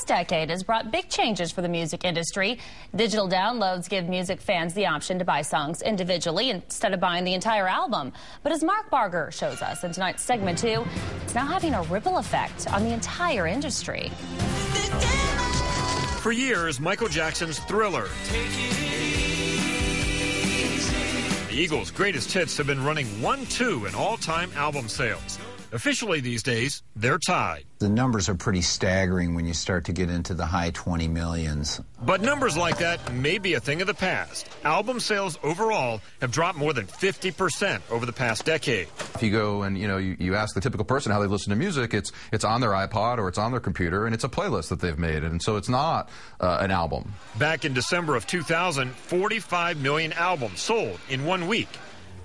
past decade has brought big changes for the music industry. Digital downloads give music fans the option to buy songs individually instead of buying the entire album. But as Mark Barger shows us in tonight's segment 2, it's now having a ripple effect on the entire industry. For years, Michael Jackson's Thriller, the Eagles' greatest hits have been running 1-2 in all-time album sales. Officially these days, they're tied. The numbers are pretty staggering when you start to get into the high 20 millions. But numbers like that may be a thing of the past. Album sales overall have dropped more than 50% over the past decade. If you go and you ask the typical person how they listen to music, it's on their iPod or it's on their computer, and it's a playlist that they've made, and so it's not an album. Back in December of 2000, 45 million albums sold in 1 week.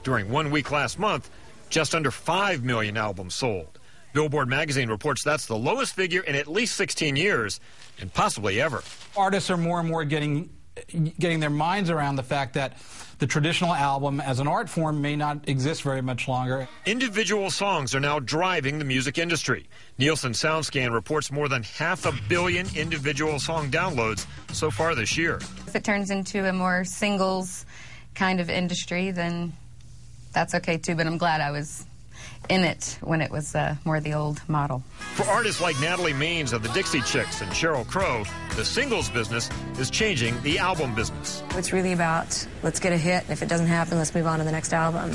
During 1 week last month, just under 5 million albums sold. Billboard magazine reports that's the lowest figure in at least 16 years, and possibly ever. Artists are more and more getting their minds around the fact that the traditional album as an art form may not exist very much longer. Individual songs are now driving the music industry. Nielsen SoundScan reports more than 500 million individual song downloads so far this year. If it turns into a more singles kind of industry, then that's okay too, but I'm glad I was in it when it was more the old model. For artists like Natalie Maines of the Dixie Chicks and Sheryl Crow, the singles business is changing the album business. It's really about, let's get a hit, and if it doesn't happen, let's move on to the next album.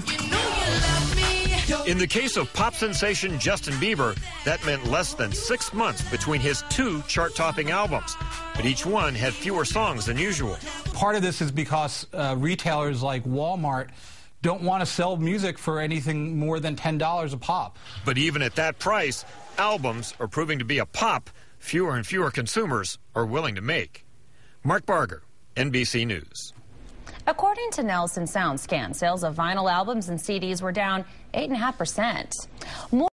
In the case of pop sensation Justin Bieber, that meant less than 6 months between his 2 chart-topping albums, but each one had fewer songs than usual. Part of this is because retailers like Walmart don't want to sell music for anything more than $10 a pop. But even at that price, albums are proving to be a pop fewer and fewer consumers are willing to make. Mark Barger, NBC News. According to Nielsen SoundScan, sales of vinyl albums and CDs were down 8.5%.